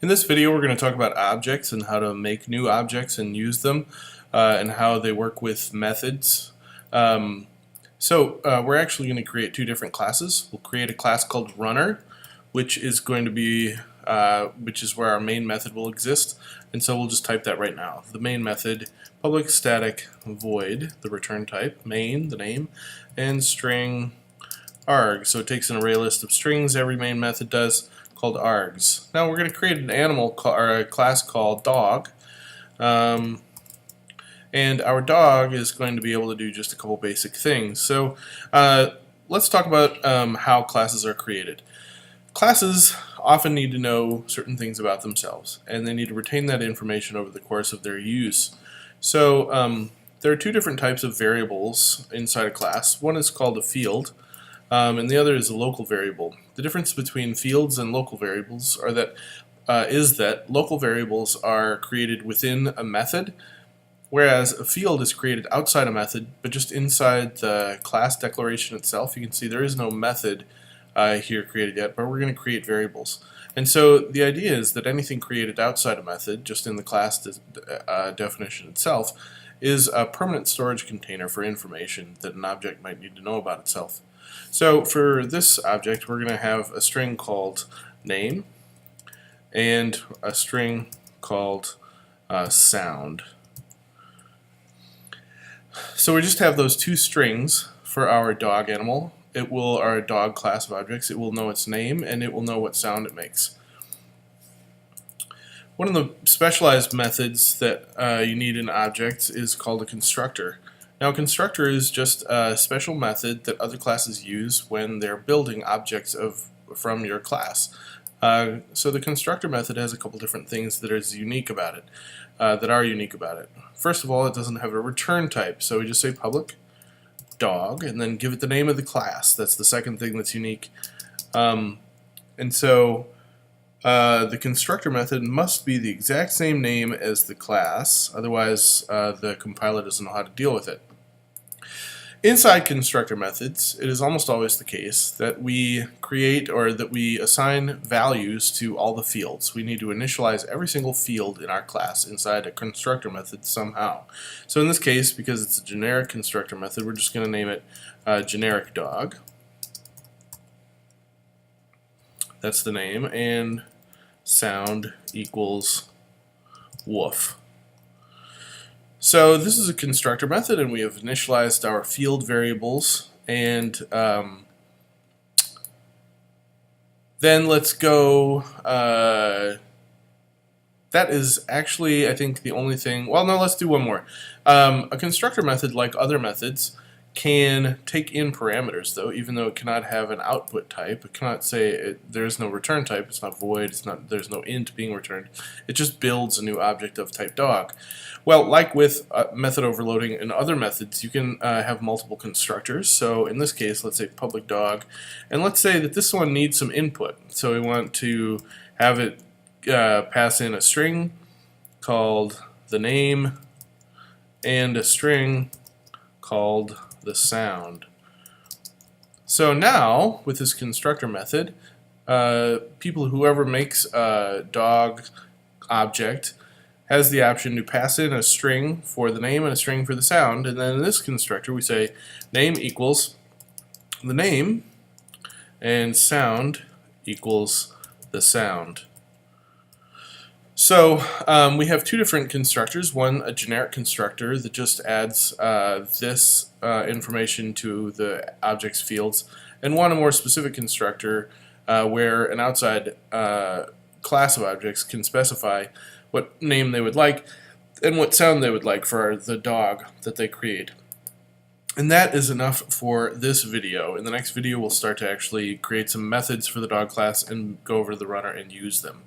In this video we're going to talk about objects and how to make new objects and use them and how they work with methods. We're actually going to create two different classes. We'll create a class called runner, which is going to be which is where our main method will exist, and so we'll just type that right now. The main method, public static void, the return type, main, the name, and string arg. So it takes an array list of strings, every main method does, called args. Now we're going to create an animal or a class called dog, and our dog is going to be able to do just a couple basic things. So let's talk about how classes are created. Classes often need to know certain things about themselves, and they need to retain that information over the course of their use. So there are two different types of variables inside a class. One is called a field, and the other is a local variable. The difference between fields and local variables is that local variables are created within a method, whereas a field is created outside a method, but just inside the class declaration itself. You can see there is no method here created yet, but we're going to create variables. And so the idea is that anything created outside a method, just in the class definition itself, is a permanent storage container for information that an object might need to know about itself. So for this object, we're going to have a string called name and a string called sound. So we just have those two strings for our dog animal. Our dog class of objects. It will know its name and it will know what sound it makes. One of the specialized methods that you need in objects is called a constructor. Now, a constructor is just a special method that other classes use when they're building objects from your class. So the constructor method has a couple different things that are unique about it. First of all, it doesn't have a return type, so we just say public dog and then give it the name of the class. That's the second thing that's unique. The constructor method must be the exact same name as the class, otherwise the compiler doesn't know how to deal with it. Inside constructor methods, it is almost always the case that we create or that we assign values to all the fields. We need to initialize every single field in our class inside a constructor method somehow. So in this case, because it's a generic constructor method, we're just going to name it generic dog. That's the name, and sound equals woof. So this is a constructor method, and we have initialized our field variables, and then let's go. That is actually, I think, the only thing. Well, no, let's do one more. A constructor method, like other methods, can take in parameters, though, even though it cannot have an output type. It cannot say there's no return type. It's not void. There's no int being returned. It just builds a new object of type dog. Well, like with method overloading and other methods, you can have multiple constructors. So in this case, let's say public dog, and let's say that this one needs some input. So we want to have it pass in a string called the name and a string called the sound. So now, with this constructor method, whoever makes a dog object has the option to pass in a string for the name and a string for the sound, and then in this constructor we say name equals the name and sound equals the sound. So we have two different constructors. One, a generic constructor that just adds this information to the object's fields, and one, a more specific constructor where an outside class of objects can specify what name they would like and what sound they would like for the dog that they create. And that is enough for this video. In the next video we'll start to actually create some methods for the dog class and go over to the runner and use them.